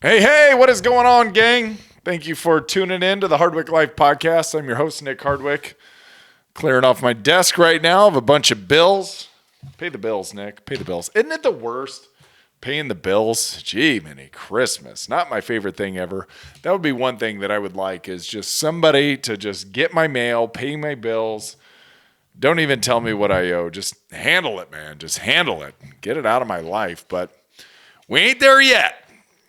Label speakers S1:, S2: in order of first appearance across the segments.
S1: Hey, what is going on, gang? Thank you for tuning in to the Hardwick Life podcast. I'm your host, Nick Hardwick. Clearing off my desk right now of a bunch of bills. Pay the bills, Nick. Pay the bills. Isn't it the worst? Paying the bills? Gee, many Christmas. Not my favorite thing ever. That would be one thing that I would like is just somebody to just get my mail, pay my bills. Don't even tell me what I owe. Just handle it, man. Just handle it. Get it out of my life. But we ain't there yet.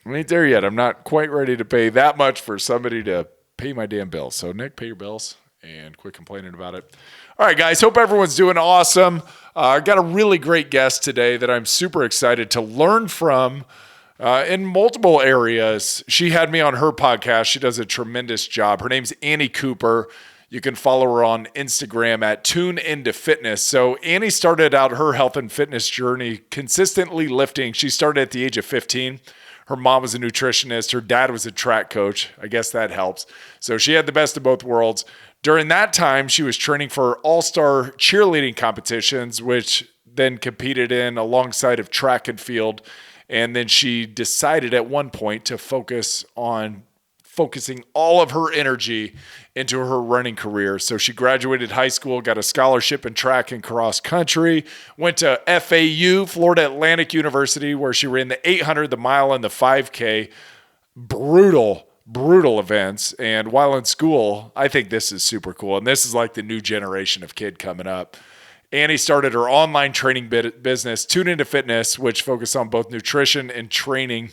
S1: We ain't there yet. I'm not quite ready to pay that much for somebody to pay my damn bills. So, Nick, pay your bills and quit complaining about it. All right, guys. Hope everyone's doing awesome. I got a really great guest today that I'm super excited to learn from in multiple areas. She had me on her podcast. She does a tremendous job. Her name's Annie Cooper. You can follow her on Instagram at Tune Into Fitness. So Annie started out her health and fitness journey consistently lifting. She started at the age of 15. Her mom was a nutritionist. Her dad was a track coach. I guess that helps. So she had the best of both worlds. During that time, she was training for all-star cheerleading competitions, which then competed in alongside of track and field. And then she decided at one point to focusing all of her energy into her running career. So she graduated high school, got a scholarship in track and cross country, went to FAU, Florida Atlantic University, where she ran the 800, the mile, and the 5K. Brutal events. And while in school, I think this is super cool. And this is like the new generation of kid coming up. Annie started her online training business, Tune Into Fitness, which focused on both nutrition and training.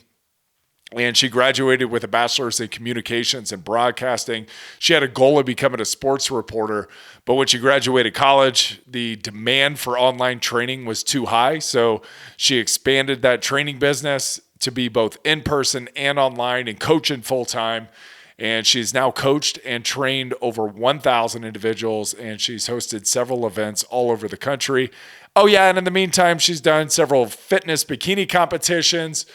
S1: And she graduated with a bachelor's in communications and broadcasting. She had a goal of becoming a sports reporter, but when she graduated college, the demand for online training was too high. So she expanded that training business to be both in person and online and coaching full time. And she's now coached and trained over 1,000 individuals, and she's hosted several events all over the country. Oh, yeah, and in the meantime, she's done several fitness bikini competitions,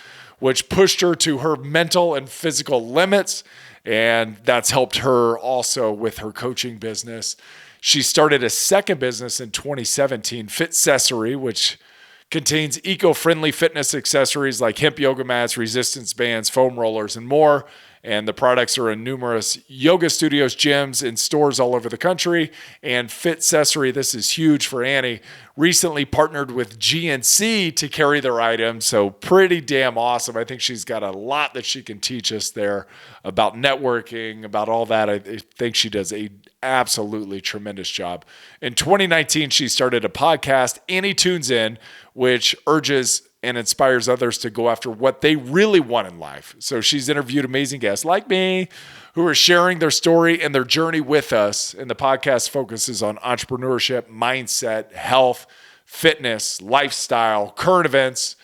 S1: which pushed her to her mental and physical limits. And that's helped her also with her coaching business. She started a second business in 2017, Fitcessory, which contains eco-friendly fitness accessories like hemp yoga mats, resistance bands, foam rollers, and more. And the products are in numerous yoga studios, gyms, and stores all over the country. And Fitcessory, this is huge for Annie, recently partnered with GNC to carry their items. So pretty damn awesome. I think she's got a lot that she can teach us there about networking, about all that. I think she does a absolutely tremendous job. In 2019, she started a podcast, Annie Tunes In, which urges and inspires others to go after what they really want in life. So she's interviewed amazing guests like me who are sharing their story and their journey with us. And the podcast focuses on entrepreneurship, mindset, health, fitness, lifestyle, current events.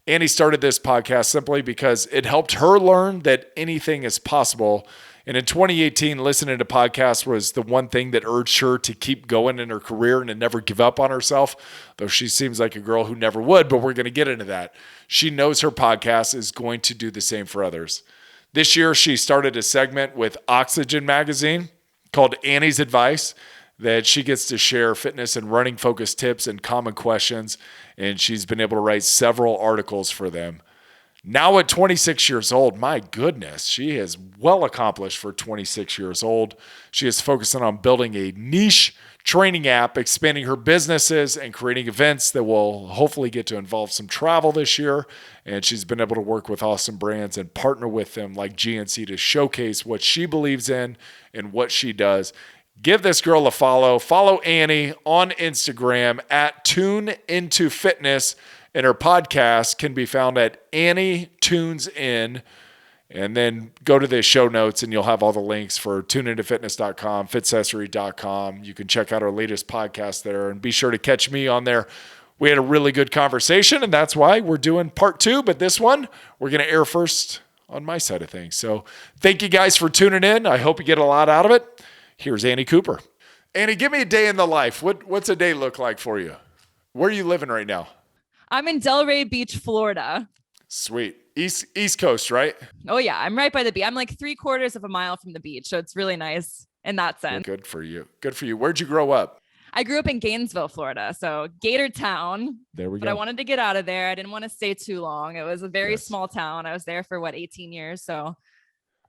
S1: Annie started this podcast simply because it helped her learn that anything is possible. And in 2018, listening to podcasts was the one thing that urged her to keep going in her career and to never give up on herself, though she seems like a girl who never would, but we're going to get into that. She knows her podcast is going to do the same for others. This year, she started a segment with Oxygen magazine called Annie's Advice that she gets to share fitness and running focused tips and common questions, and she's been able to write several articles for them. Now at 26 years old, my goodness, she is well accomplished for 26 years old. She is focusing on building a niche training app, expanding her businesses, and creating events that will hopefully get to involve some travel this year. And she's been able to work with awesome brands and partner with them like GNC to showcase what she believes in and what she does. Give this girl a follow. Follow Annie on Instagram at Tune Into Fitness. And her podcast can be found at Annie Tunes In. And then go to the show notes and you'll have all the links for tuneintofitness.com, fitcessory.com. You can check out our latest podcast there and be sure to catch me on there. We had a really good conversation and that's why we're doing part 2. But this one, we're going to air first on my side of things. So thank you guys for tuning in. I hope you get a lot out of it. Here's Annie Cooper. Annie, give me a day in the life. What's a day look like for you? Where are you living right now?
S2: I'm in Delray Beach, Florida.
S1: Sweet. East Coast, right?
S2: Oh yeah, I'm right by the beach. I'm like 3/4 of a mile from the beach. So it's really nice in that sense.
S1: Well, good for you. Good for you. Where'd you grow up?
S2: I grew up in Gainesville, Florida. So Gator Town.
S1: There we
S2: But I
S1: go.
S2: wanted to get out of there. I didn't want to stay too long. It was a very
S1: Yes.
S2: small town. I was there for 18 years. So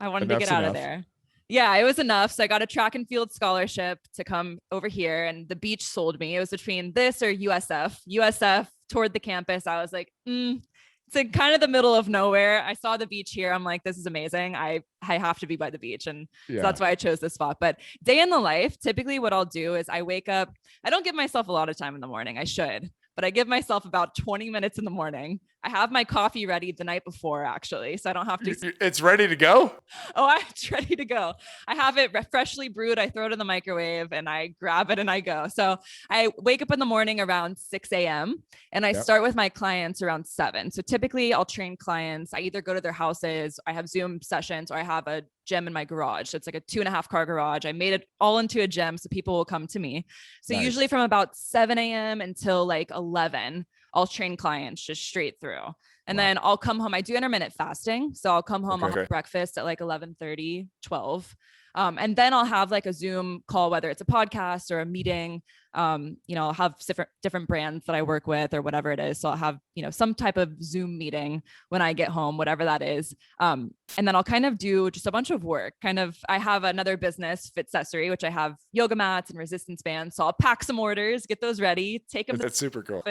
S2: I wanted to get
S1: Enough's
S2: out of
S1: enough.
S2: there. Yeah, it was enough. So I got a track and field scholarship to come over here, and the beach sold me. It was between this or USF. USF toured the campus. I was like, it's in kind of the middle of nowhere. I saw the beach here. I'm like, this is amazing. I have to be by the beach. And so that's why I chose this spot. But day in the life, typically what I'll do is I wake up. I don't give myself a lot of time in the morning. I should, but I give myself about 20 minutes in the morning. I have my coffee ready the night before, actually, so I don't have to.
S1: It's ready to go?
S2: Oh, it's ready to go. I have it freshly brewed. I throw it in the microwave and I grab it and I go. So I wake up in the morning around 6 a.m. and I start with my clients around 7. So typically I'll train clients. I either go to their houses, I have Zoom sessions, or I have a gym in my garage. So it's like a 2.5 car garage. I made it all into a gym so people will come to me. So usually from about 7 a.m. until like 11, I'll train clients just straight through. And then I'll come home. I do intermittent fasting. So I'll come home, I'll have breakfast at like 11:30, 12. And then I'll have like a Zoom call, whether it's a podcast or a meeting. I'll have different brands that I work with or whatever it is. So I'll have, some type of Zoom meeting when I get home, whatever that is. And then I'll kind of do just a bunch of work. I have another business, Fitcessory, which I have yoga mats and resistance bands. So I'll pack some orders, get those ready, take them.
S1: That's super cool.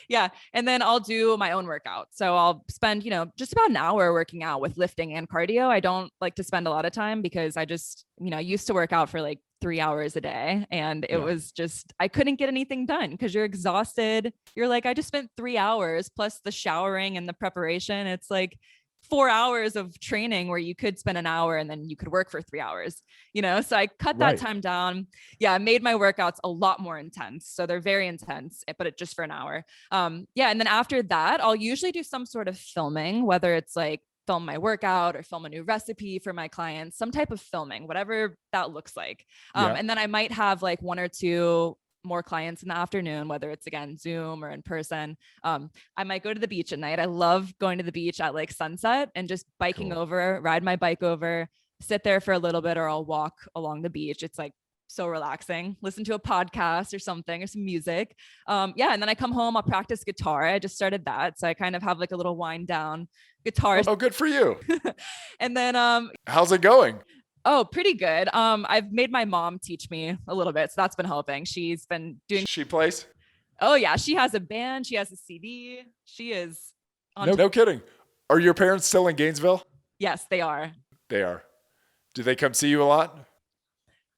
S2: Yeah. And then I'll do my own workout. So I'll spend, just about an hour working out with lifting and cardio. I don't like to spend a lot of time because I just, I used to work out for like 3 hours a day. And it was just, I couldn't get anything done because you're exhausted. You're like, I just spent 3 hours plus the showering and the preparation. It's like 4 hours of training where you could spend an hour and then you could work for 3 hours, so I cut that time down. Yeah. I made my workouts a lot more intense. So they're very intense, but it just for an hour. And then after that, I'll usually do some sort of filming, whether it's like film my workout or film a new recipe for my clients, some type of filming, whatever that looks like. And then I might have like 1 or 2 more clients in the afternoon, whether it's again, Zoom or in person. I might go to the beach at night. I love going to the beach at like sunset and just biking over, ride my bike over, sit there for a little bit, or I'll walk along the beach. It's like so relaxing, listen to a podcast or something or some music. And then I come home, I'll practice guitar. I just started that. So I kind of have like a little wind down guitar.
S1: Oh, good for you.
S2: And then,
S1: how's it going?
S2: Oh, pretty good. I've made my mom teach me a little bit. So that's been helping. She's been doing.
S1: She plays?
S2: Oh yeah. She has a band. She has a CD. She is.
S1: No kidding. Are your parents still in Gainesville?
S2: Yes, they are.
S1: They are. Do they come see you a lot?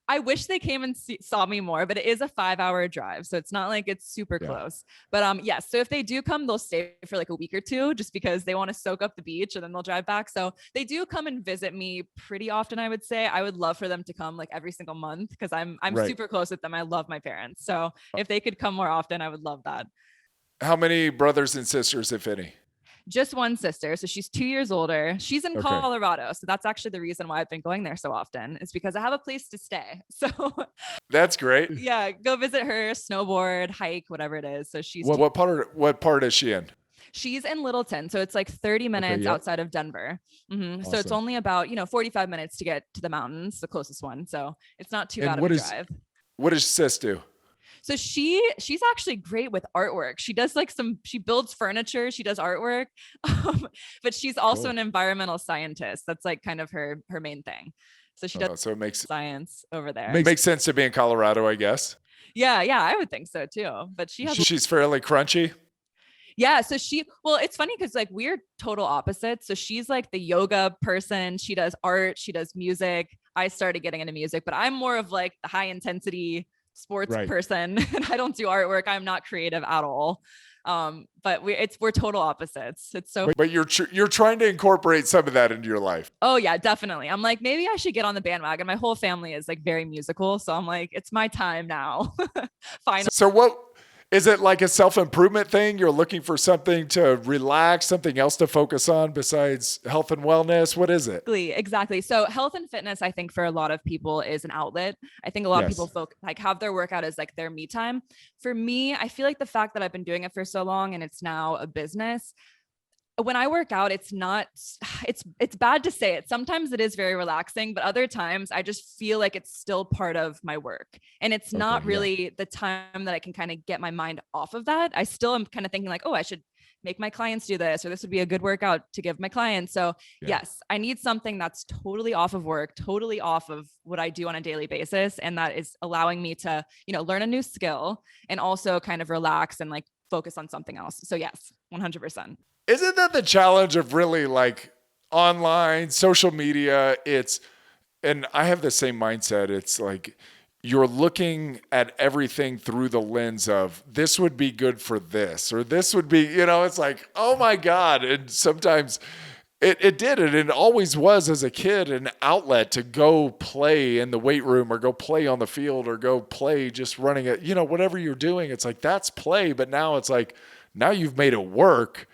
S2: I wish they came and saw me more, but it is a 5-hour drive. So it's not like it's super close, but yes. So if they do come, they'll stay for like a week or 2 just because they want to soak up the beach and then they'll drive back. So they do come and visit me pretty often. I would say I would love for them to come like every single month because I'm super close with them. I love my parents. So if they could come more often, I would love that.
S1: How many brothers and sisters, if any?
S2: Just one sister. So she's 2 years older. She's in Colorado. So that's actually the reason why I've been going there so often is because I have a place to stay. So
S1: that's great.
S2: Yeah. Go visit her, snowboard, hike, whatever it is. So she's
S1: what part is she in?
S2: She's in Littleton. So it's like 30 minutes outside of Denver. Awesome. So it's only about, 45 minutes to get to the mountains, the closest one. So it's not too bad of a drive.
S1: What does sis do?
S2: So she's actually great with artwork. She does like she builds furniture. She does artwork, but she's also an environmental scientist. That's like kind of her main thing. So she does.
S1: So it makes
S2: science over there.
S1: Makes sense to be in Colorado, I guess.
S2: Yeah, I would think so too. But
S1: she's fairly crunchy.
S2: Yeah. So it's funny because like we're total opposites. So she's like the yoga person. She does art. She does music. I started getting into music, but I'm more of like the high intensity sports person. And I don't do artwork. I'm not creative at all. But we're total opposites. It's so.
S1: But you're trying to incorporate some of that into your life.
S2: Oh yeah, definitely. I'm like, maybe I should get on the bandwagon. My whole family is like very musical, so I'm like, it's my time now. Finally.
S1: So what is it, like a self-improvement thing? You're looking for something to relax, something else to focus on besides health and wellness? What is it?
S2: Exactly. So health and fitness, I think for a lot of people is an outlet. I think a lot of people have their workout as like their me time. For me, I feel like the fact that I've been doing it for so long and it's now a business, when I work out, it's not, it's bad to say it. Sometimes it is very relaxing, but other times I just feel like it's still part of my work. And it's
S1: Okay.
S2: not
S1: Yeah.
S2: really the time that I can kind of get my mind off of that. I still am kind of thinking like, oh, I should make my clients do this, or this would be a good workout to give my clients. So
S1: Yeah.
S2: yes, I need something that's totally off of work, totally off of what I do on a daily basis. And that is allowing me to, learn a new skill and also kind of relax and like focus on something else. So yes, 100%.
S1: Isn't that the challenge of really like online social media? And I have the same mindset. It's like you're looking at everything through the lens of this would be good for this, or this would be, it's like, oh my God. And sometimes it did. And it always was as a kid an outlet to go play in the weight room or go play on the field or go play just running it, whatever you're doing. It's like that's play. But now it's like, now you've made it work.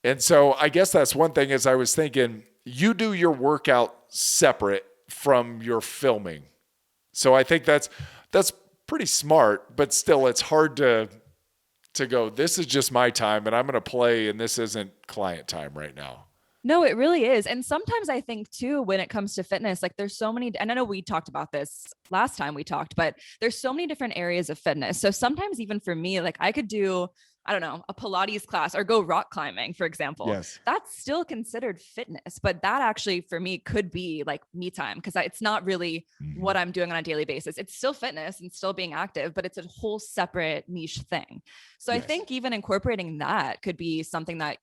S1: And so I guess that's one thing is I was thinking you do your workout separate from your filming. So I think that's pretty smart, but still it's hard to go, this is just my time and I'm going to play and this isn't client time right now.
S2: No, it really is. And sometimes I think too, when it comes to fitness, like there's so many, and I know we talked about this last time we talked, but there's so many different areas of fitness. So sometimes even for me, like I could do, I don't know, a Pilates class or go rock climbing, for example.
S1: Yes.
S2: That's still considered fitness, but that actually for me could be like me time because it's not really what I'm doing on a daily basis. It's still fitness and still being active, but it's a whole separate niche thing. So
S1: Yes.
S2: I think even incorporating that could be something that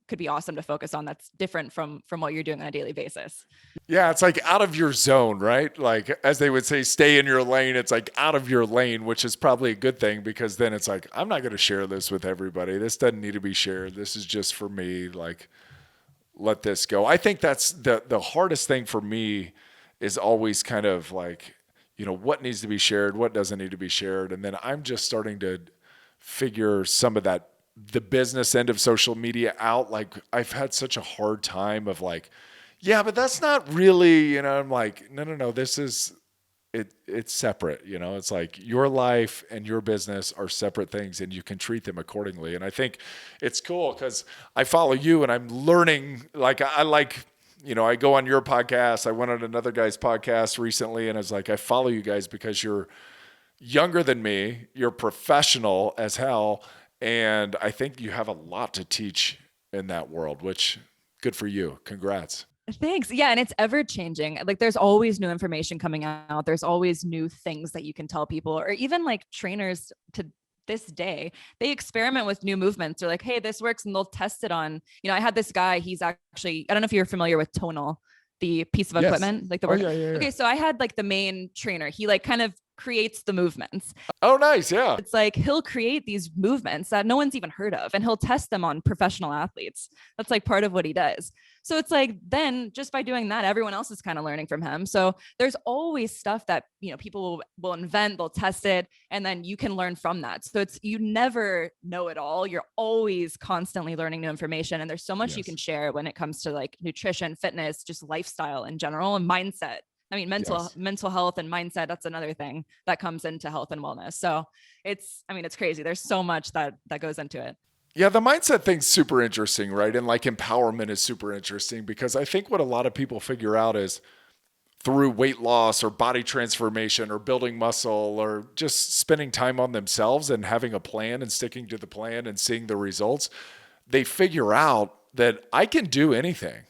S2: could be awesome to focus on. That's different from what you're doing on a daily basis.
S1: Yeah, it's like out of your zone, right? Like as they would say, stay in your lane. It's like out of your lane, which is probably a good thing because then it's like, I'm not going to share this with everybody. This doesn't need to be shared. This is just for me. Like, let this go. I think that's the hardest thing for me is always kind of like, what needs to be shared, what doesn't need to be shared. And then I'm just starting to figure some of that, the business end of social media out. Like I've had such a hard time of like, yeah, but that's not really, I'm like, no, this is, it's separate, it's like your life and your business are separate things and you can treat them accordingly. And I think it's cool because I follow you and I'm learning, like, I like, I go on your podcast. I went on another guy's podcast recently and I was like, I follow you guys because you're younger than me, you're professional as hell. And I think you have a lot to teach in that world, which good for you. Congrats.
S2: Thanks. Yeah. And it's ever changing. Like there's always new information coming out. There's always new things that you can tell people, or even like trainers to this day, they experiment with new movements. They're like, hey, this works. And they'll test it on, I had this guy, he's actually, I don't know if you're familiar with Tonal, the piece of equipment, like the work.
S1: Yeah.
S2: Okay. So I had like the main trainer, he like kind of creates the movements.
S1: Oh, nice. Yeah.
S2: It's like he'll create these movements that no one's even heard of and he'll test them on professional athletes. That's like part of what he does. So it's like, then just by doing that, everyone else is kind of learning from him. So there's always stuff that, people will invent, they'll test it, and then you can learn from that. So you never know it all. You're always constantly learning new information. And there's so much you can share when it comes to like nutrition, fitness, just lifestyle in general and mindset. I mean, mental health and mindset, that's another thing that comes into health and wellness. So it's crazy. There's so much that goes into it.
S1: Yeah, the mindset thing's super interesting, right? And like empowerment is super interesting because I think what a lot of people figure out is through weight loss or body transformation or building muscle or just spending time on themselves and having a plan and sticking to the plan and seeing the results, they figure out that I can do anything.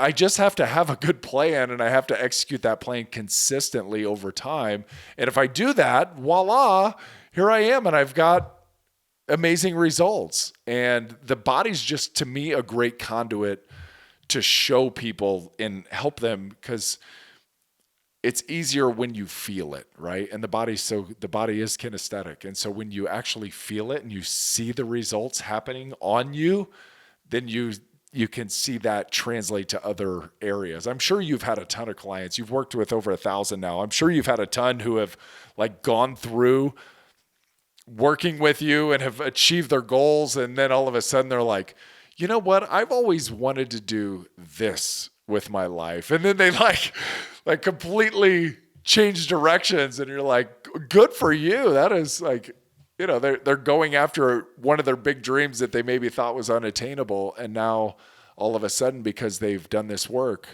S1: I just have to have a good plan and I have to execute that plan consistently over time. And if I do that, voila, here I am and I've got amazing results. And the body's just, to me, a great conduit to show people and help them because it's easier when you feel it, right? And the body is kinesthetic. And so when you actually feel it and you see the results happening on you, then you can see that translate to other areas. I'm sure you've had a ton of clients. You've worked with over 1,000 now. I'm sure you've had a ton who have like gone through working with you and have achieved their goals. And then all of a sudden they're like, you know what? I've always wanted to do this with my life. And then they like completely change directions. And you're like, good for you. That is like they're going after one of their big dreams that they maybe thought was unattainable. And now all of a sudden, because they've done this work,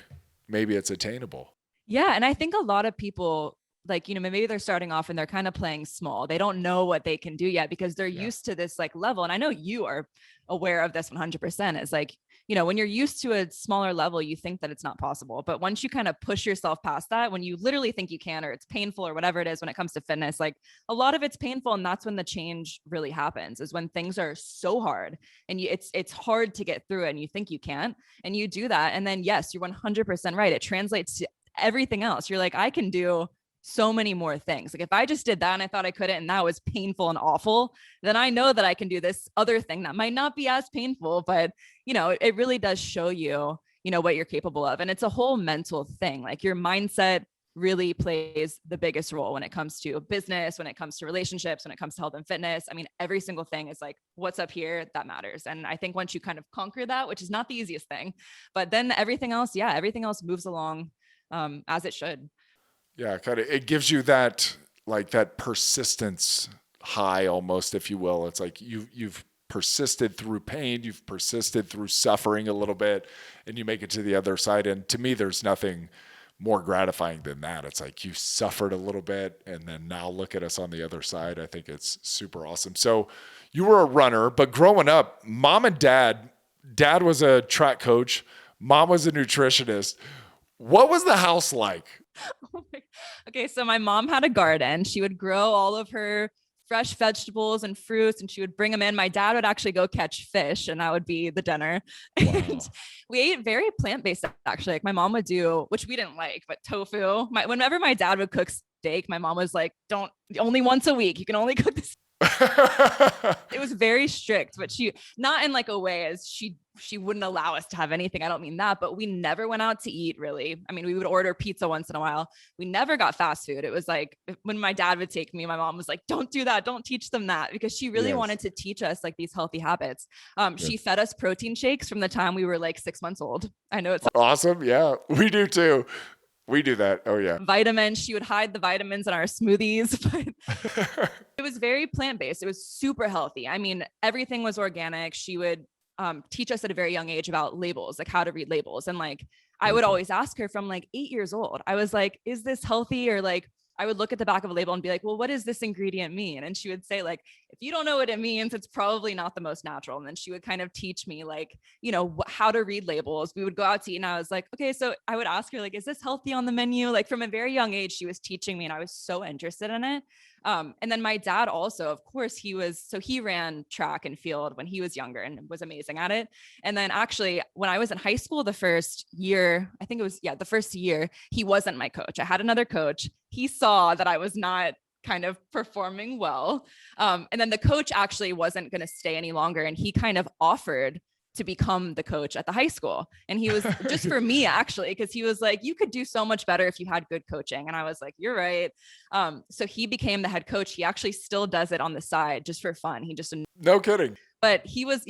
S1: maybe it's attainable.
S2: Yeah. And I think a lot of people, like, maybe they're starting off and they're kind of playing small. They don't know what they can do yet because they're used to this like level. And I know you are aware of this 100%. It's like, when you're used to a smaller level, you think that it's not possible. But once you kind of push yourself past that, when you literally think you can, or it's painful or whatever it is, when it comes to fitness, like a lot of it's painful. And that's when the change really happens, is when things are so hard and it's hard to get through it and you think you can't, and you do that. And then yes, you're 100% right. It translates to everything else. You're like, I can do so many more things. Like if I just did that and I thought I couldn't, and that was painful and awful, then I know that I can do this other thing that might not be as painful, but it really does show you, what you're capable of. And it's a whole mental thing. Like your mindset really plays the biggest role when it comes to business, when it comes to relationships, when it comes to health and fitness. I mean, every single thing is like, what's up here, that matters. And I think once you kind of conquer that, which is not the easiest thing, but then everything else moves along as it should.
S1: Yeah, kind of. It gives you that persistence high almost, if you will. It's like you've persisted through pain, you've persisted through suffering a little bit, and you make it to the other side. And to me, there's nothing more gratifying than that. It's like you suffered a little bit, and then now look at us on the other side. I think it's super awesome. So you were a runner, but growing up, mom and dad was a track coach, mom was a nutritionist. What was the house like?
S2: Okay, so my mom had a garden. She would grow all of her fresh vegetables and fruits, and she would bring them in. My dad would actually go catch fish, and that would be the dinner. Wow. And we ate very plant-based, actually. Like my mom would do, which we didn't like, but tofu. Whenever my dad would cook steak, my mom was like, "Don't, only once a week. You can only cook this." It was very strict, but she, not in like a way as she wouldn't allow us to have anything. I don't mean that, but we never went out to eat, really. I mean, we would order pizza once in a while. We never got fast food. It was like when my dad would take me, my mom was like, "Don't do that. Don't teach them that," because she really wanted to teach us like these healthy habits. She fed us protein shakes from the time we were like 6 months old. I know it's
S1: awesome. Yeah, we do too. We do that. Oh yeah.
S2: Vitamins. She would hide the vitamins in our smoothies, but it was very plant-based. It was super healthy. I mean, everything was organic. She would teach us at a very young age about labels, like how to read labels. And like, I would always ask her from like 8 years old, I was like, "Is this healthy?" Or like, I would look at the back of a label and be like, "Well, what does this ingredient mean?" And she would say like, "If you don't know what it means, it's probably not the most natural." And then she would kind of teach me like, how to read labels. We would go out to eat and I was like, okay, so I would ask her like, "Is this healthy on the menu?" Like from a very young age, she was teaching me and I was so interested in it. And then my dad also, of course, he ran track and field when he was younger and was amazing at it. And then actually when I was in high school, the first year, I think it was, the first year, he wasn't my coach. I had another coach. He saw that I was not kind of performing well. And then the coach actually wasn't going to stay any longer. And he kind of offered to become the coach at the high school. And he was just for me, actually, because he was like, "You could do so much better if you had good coaching." And I was like, "You're right." So he became the head coach. He actually still does it on the side just for fun. He just,
S1: no kidding.
S2: But he was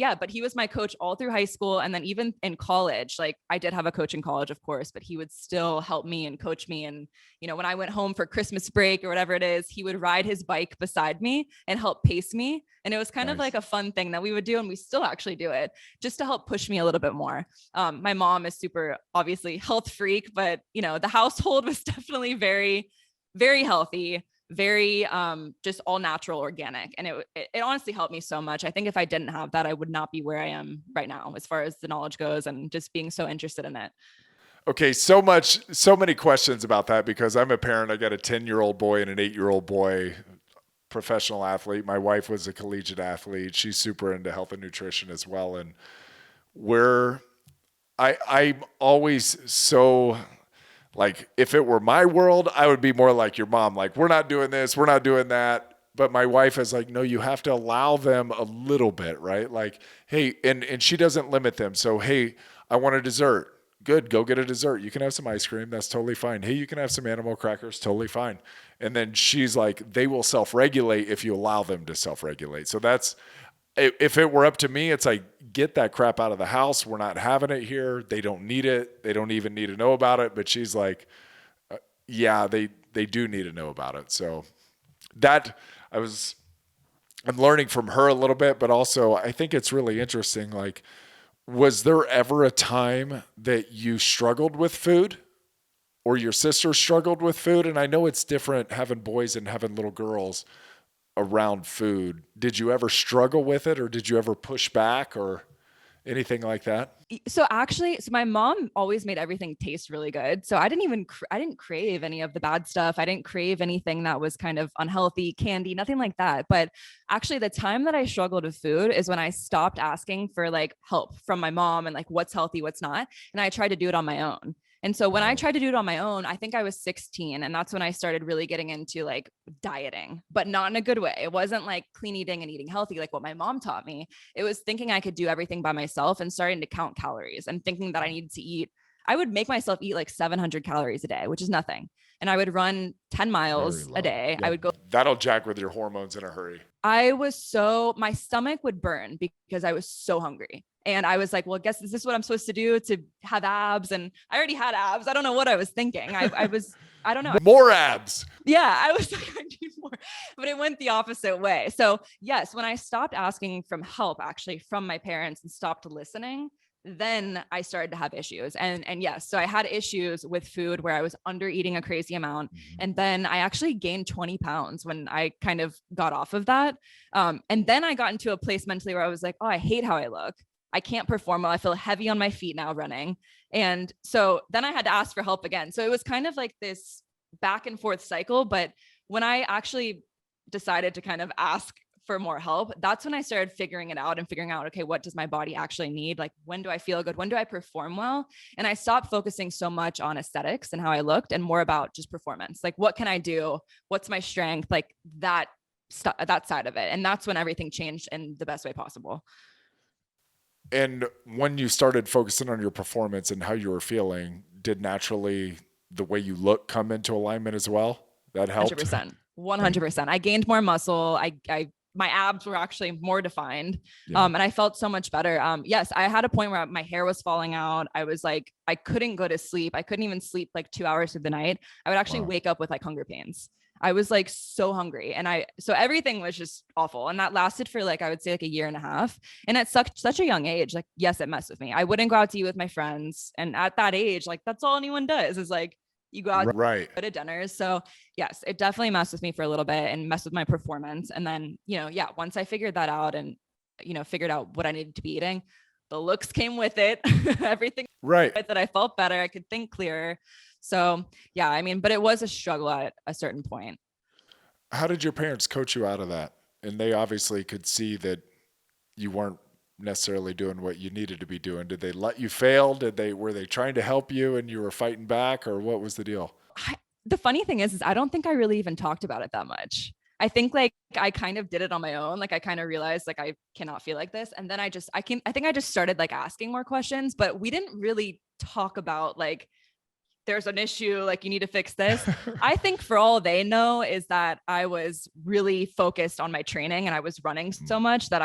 S2: my coach all through high school. And then even in college, like I did have a coach in college, of course, but he would still help me and coach me. And, when I went home for Christmas break or whatever it is, he would ride his bike beside me and help pace me. And it was kind of like a fun thing that we would do. And we still actually do it just to help push me a little bit more. My mom is super, obviously, health freak, but, the household was definitely very, very healthy, very just all natural, organic. And it honestly helped me so much. I think if I didn't have that, I would not be where I am right now as far as the knowledge goes and just being so interested in it.
S1: Okay, so many questions about that because I'm a parent. I got a 10-year-old boy and an 8-year-old boy, professional athlete. My wife was a collegiate athlete. She's super into health and nutrition as well. And I'm always so like, if it were my world, I would be more like your mom. Like, we're not doing this, we're not doing that. But my wife is like, no, you have to allow them a little bit, right? Like, hey, and she doesn't limit them. So, hey, I want a dessert. Good, go get a dessert. You can have some ice cream. That's totally fine. Hey, you can have some animal crackers. Totally fine. And then she's like, they will self-regulate if you allow them to self-regulate. So that's, if it were up to me, it's like, get that crap out of the house. We're not having it here. They don't need it. They don't even need to know about it. But she's like, yeah, they do need to know about it. So that I was I'm learning from her a little bit, but also I think it's really interesting. Like, was there ever a time that you struggled with food or your sister struggled with food? And I know it's different having boys and having little girls around food. Did you ever struggle with it, or did you ever push back or anything like that?
S2: So actually, so my mom always made everything taste really good. So I didn't crave any of the bad stuff. I didn't crave anything that was kind of unhealthy, candy, nothing like that. But actually the time that I struggled with food is when I stopped asking for like help from my mom and like what's healthy, what's not. And I tried to do it on my own. And so when I tried to do it on my own, I think I was 16, and that's when I started really getting into like dieting, but not in a good way. It wasn't like clean eating and eating healthy like what my mom taught me. It was thinking I could do everything by myself and starting to count calories and thinking that I needed to eat. I would make myself eat like 700 calories a day, which is nothing. And I would run 10 miles a day.
S1: Yep.
S2: I would go.
S1: That'll jack with your hormones in a hurry.
S2: My stomach would burn because I was so hungry. And I was like, well, I guess is this what I'm supposed to do to have abs? And I already had abs. I don't know what I was thinking. I don't know.
S1: More abs.
S2: Yeah, I was like, I need more, but it went the opposite way. So yes, when I stopped asking from help, actually from my parents, and stopped listening, then I started to have issues. And yes, so I had issues with food where I was under eating a crazy amount. And then I actually gained 20 pounds when I kind of got off of that. And then I got into a place mentally where I was like, oh, I hate how I look. I can't perform well. I feel heavy on my feet now running. And so then I had to ask for help again. So it was kind of like this back and forth cycle. But when I actually decided to kind of ask for more help, that's when I started figuring it out and figuring out, okay, what does my body actually need? Like, when do I feel good? When do I perform well? And I stopped focusing so much on aesthetics and how I looked, and more about just performance. Like, what can I do? What's my strength? Like that side of it. And that's when everything changed in the best way possible.
S1: And when you started focusing on your performance and how you were feeling, did naturally the way you look come into alignment as well? That helped?
S2: 100%. 100%. I gained more muscle. My abs were actually more defined. Yeah. And I felt so much better. Yes, I had a point where my hair was falling out. I was like, I couldn't go to sleep. I couldn't even sleep like 2 hours through the night. I would actually wake up with like hunger pains. I was like so hungry, so everything was just awful. And that lasted for like, I would say like a year and a half. And at such a young age, like, yes, it messed with me. I wouldn't go out to eat with my friends. And at that age, like, that's all anyone does is like, you go out to dinners. So yes, it definitely messed with me for a little bit and messed with my performance. And then, once I figured that out and, figured out what I needed to be eating, the looks came with it, everything that I felt better. I could think clearer. So yeah, I mean, but it was a struggle at a certain point.
S1: How did your parents coach you out of that? And they obviously could see that you weren't necessarily doing what you needed to be doing. Did they let you fail? Were they trying to help you and you were fighting back, or what was the deal?
S2: The funny thing is I don't think I really even talked about it that much. I think like I kind of did it on my own. Like I kind of realized like I cannot feel like this. And then I think I just started like asking more questions, but we didn't really talk about like, there's an issue, like you need to fix this. I think for all they know is that I was really focused on my training and I was running so much that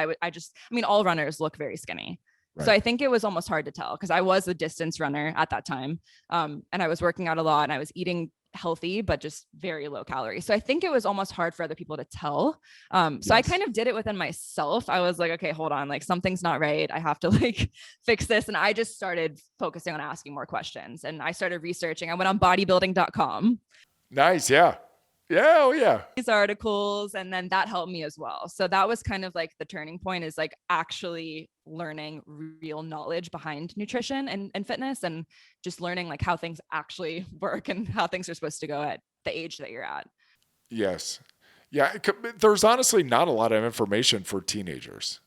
S2: all runners look very skinny. Right. So I think it was almost hard to tell because I was a distance runner at that time. And I was working out a lot and I was eating healthy, but just very low calorie. So I think it was almost hard for other people to tell. So I kind of did it within myself. I was like, okay, hold on, like something's not right. I have to like fix this. And I just started focusing on asking more questions and I started researching. I went on bodybuilding.com.
S1: Nice. Yeah. Yeah. Oh yeah.
S2: These articles. And then that helped me as well. So that was kind of like the turning point, is like actually learning real knowledge behind nutrition and fitness, and just learning like how things actually work and how things are supposed to go at the age that you're at.
S1: Yes. Yeah. There's honestly not a lot of information for teenagers.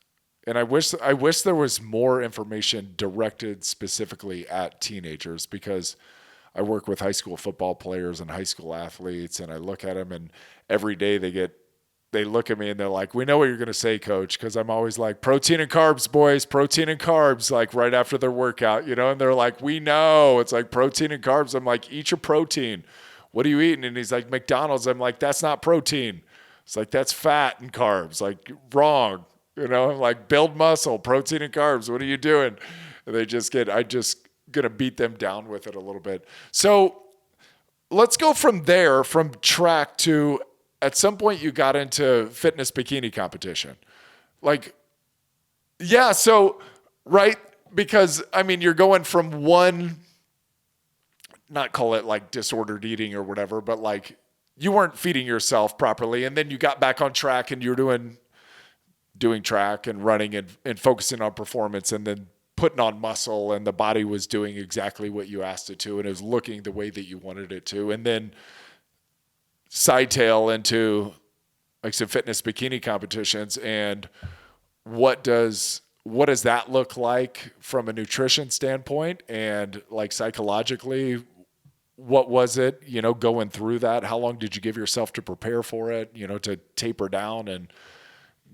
S1: And I wish there was more information directed specifically at teenagers, because I work with high school football players and high school athletes, and I look at them, and every day they look at me and they're like, we know what you're going to say, coach. Cause I'm always like, protein and carbs, boys, protein and carbs, like right after their workout, and they're like, we know it's like protein and carbs. I'm like, eat your protein. What are you eating? And he's like, McDonald's. I'm like, that's not protein. It's like, that's fat and carbs, like wrong, I'm like, build muscle, protein and carbs. What are you doing? And I just going to beat them down with it a little bit. So let's go from there, from track to at some point you got into fitness bikini competition. Like, yeah. So, right. Because I mean, you're going from one, not call it like disordered eating or whatever, but like you weren't feeding yourself properly. And then you got back on track and you're doing track and running and focusing on performance and then putting on muscle, and the body was doing exactly what you asked it to. And it was looking the way that you wanted it to. And then sidetail into like some fitness bikini competitions. And what does that look like from a nutrition standpoint and like psychologically? What was it, going through that? How long did you give yourself to prepare for it, to taper down, and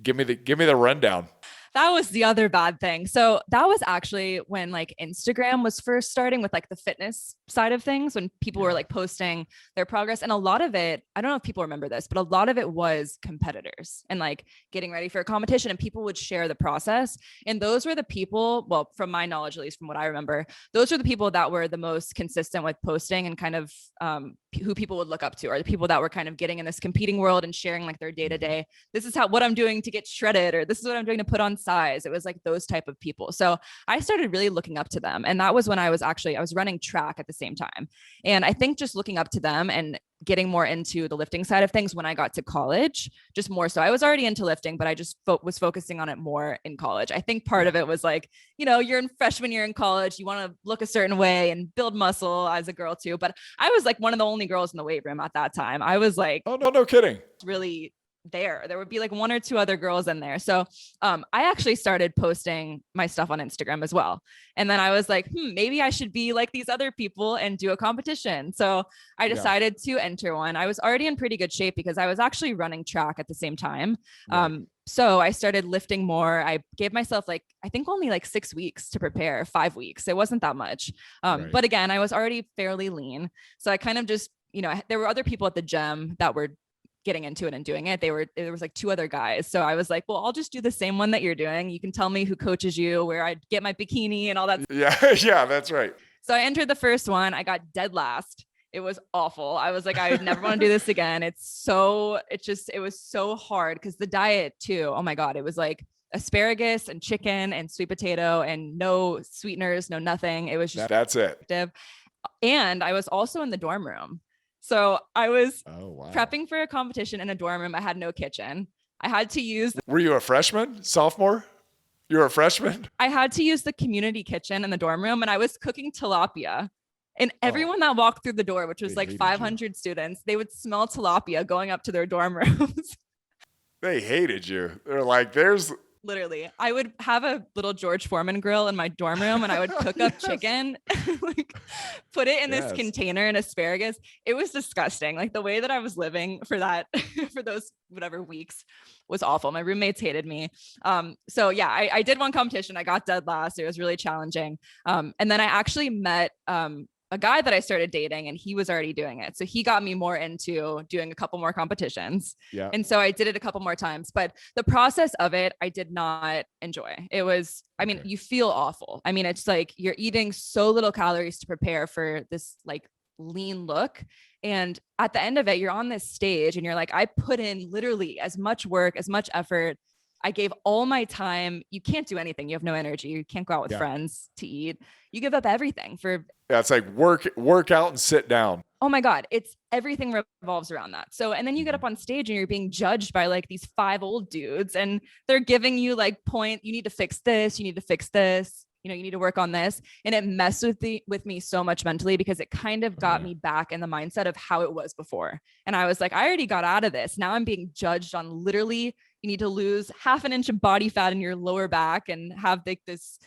S1: give me the rundown?
S2: That was the other bad thing. So that was actually when like Instagram was first starting with like the fitness side of things, when people were like posting their progress. And a lot of it, I don't know if people remember this, but a lot of it was competitors and like getting ready for a competition, and people would share the process. And those were the people, well, from my knowledge, at least from what I remember, those were the people that were the most consistent with posting and kind of who people would look up to, or the people that were kind of getting in this competing world and sharing like their day to day. This is what I'm doing to get shredded, or this is what I'm doing to put on size. It was like those type of people. So I started really looking up to them. And that was when I was running track at the same time. And I think just looking up to them and getting more into the lifting side of things when I got to college, just more so. I was already into lifting, but I just was focusing on it more in college. I think part of it was like, you're in freshman year in college, you want to look a certain way and build muscle as a girl too. But I was like one of the only girls in the weight room at that time. I was like,
S1: oh, no kidding.
S2: Really there would be like one or two other girls in there. So I actually started posting my stuff on Instagram as well. And then I was like, maybe I should be like these other people and do a competition. So I decided to enter one. I was already in pretty good shape because I was actually running track at the same time. Right. So I started lifting more. I gave myself I think only 6 weeks to prepare, 5 weeks. It wasn't that much. Right. But again, I was already fairly lean. So I kind of just, there were other people at the gym that were getting into it and doing it. There was like 2 other guys. So I was like, well, I'll just do the same one that you're doing. You can tell me who coaches you, where I get my bikini and all that.
S1: Yeah. Yeah, that's right.
S2: So I entered the first one. I got dead last. It was awful. I was like, I would never want to do this again. It was so hard because the diet too. Oh my God. It was like asparagus and chicken and sweet potato and no sweeteners, no nothing. It was just,
S1: that's it.
S2: And I was also in the dorm room. So I was prepping for a competition in a dorm room. I had no kitchen. I had to use.
S1: Were you a freshman, sophomore? You were a freshman?
S2: I had to use the community kitchen in the dorm room, and I was cooking tilapia. And everyone that walked through the door, which was like 500 students, they would smell tilapia going up to their dorm rooms.
S1: They hated you. They're like, there's.
S2: Literally, I would have a little George Foreman grill in my dorm room, and I would cook up chicken, put it in this container and asparagus. It was disgusting. Like the way that I was living for those whatever weeks was awful. My roommates hated me. So yeah, I did one competition. I got dead last. It was really challenging. And then I actually met a guy that I started dating, and he was already doing it. So he got me more into doing a couple more competitions. Yeah. And so I did it a couple more times, but the process of it, I did not enjoy. It was, you feel awful. It's like you're eating so little calories to prepare for this like lean look. And at the end of it, you're on this stage and you're like, I put in literally as much work, as much effort. I gave all my time. You can't do anything. You have no energy. You can't go out with friends to eat. You give up everything for.
S1: Yeah, it's like work out and sit down.
S2: Oh my God. It's everything revolves around that. So, and then you get up on stage and you're being judged by like these 5 old dudes, and they're giving you like you need to fix this. You need to fix this. You need to work on this. And it messed with me so much mentally, because it kind of got me back in the mindset of how it was before. And I was like, I already got out of this. Now I'm being judged on literally, you need to lose 1/2 inch of body fat in your lower back and have like this,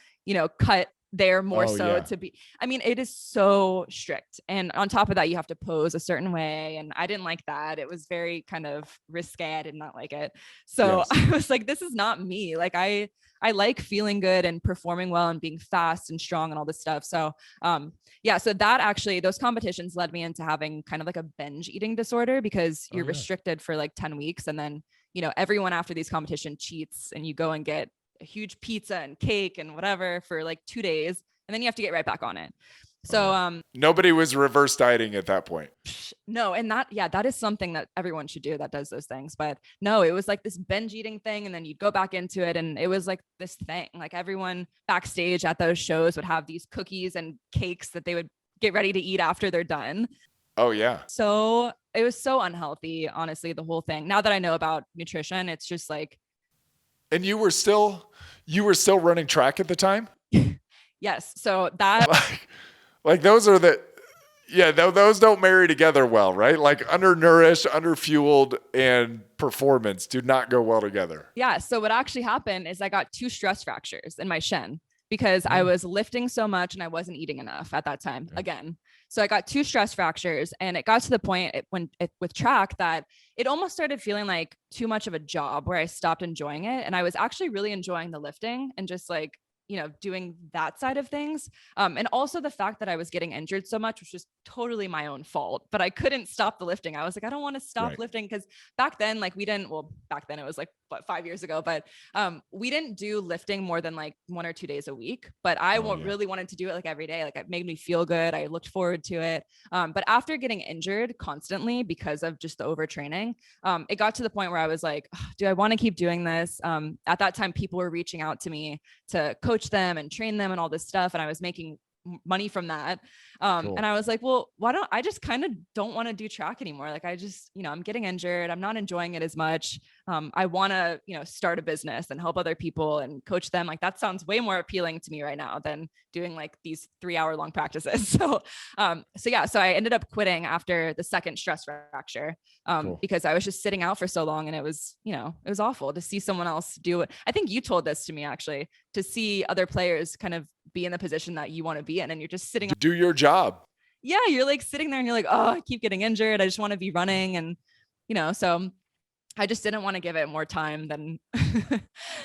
S2: cut there more to be. It is so strict. And on top of that, you have to pose a certain way. And I didn't like that. It was very kind of risque. I did not like it. So I was like, this is not me. Like I like feeling good and performing well and being fast and strong and all this stuff. So, so that actually, those competitions led me into having kind of like a binge eating disorder, because you're restricted for like 10 weeks. And then, everyone after these competitions cheats, and you go and get a huge pizza and cake and whatever for like 2 days. And then you have to get right back on it. So,
S1: nobody was reverse dieting at that point.
S2: no. And that is something that everyone should do that does those things. But no, it was like this binge eating thing. And then you'd go back into it. And it was like this thing, like everyone backstage at those shows would have these cookies and cakes that they would get ready to eat after they're done.
S1: Oh yeah.
S2: So it was so unhealthy, honestly, the whole thing. Now that I know about nutrition, it's just like.
S1: And you were still running track at the time?
S2: Yes. So that
S1: like those are those don't marry together well, right? Like undernourished, underfueled, and performance do not go well together.
S2: Yeah. So what actually happened is I got 2 stress fractures in my shin because I was lifting so much and I wasn't eating enough at that time again. So I got 2 stress fractures, and it got to the point with track that it almost started feeling like too much of a job where I stopped enjoying it. And I was actually really enjoying the lifting and just like, doing that side of things. And also the fact that I was getting injured so much was just totally my own fault, but I couldn't stop the lifting. I was like, I don't want to stop lifting. Cause back then, like back then it was like, 5 years ago, but we didn't do lifting more than like 1 or 2 days a week, but I really wanted to do it like every day. Like it made me feel good. I looked forward to it. But after getting injured constantly because of just the overtraining, it got to the point where I was like, do I want to keep doing this? At that time, people were reaching out to me to coach them and train them and all this stuff. And I was making money from that. Cool. And I was like, well, why don't I just kind of don't want to do track anymore? Like I just, I'm getting injured. I'm not enjoying it as much. I want to, start a business and help other people and coach them. Like that sounds way more appealing to me right now than doing like these 3-hour-long practices. So I ended up quitting after the second stress fracture because I was just sitting out for so long, and it was awful to see someone else do it. I think you told this to me actually, to see other players kind of be in the position that you want to be in, and you're just sitting.
S1: Do your job.
S2: Yeah, you're like sitting there and you're like, oh, I keep getting injured. I just want to be running, and so I just didn't want to give it more time than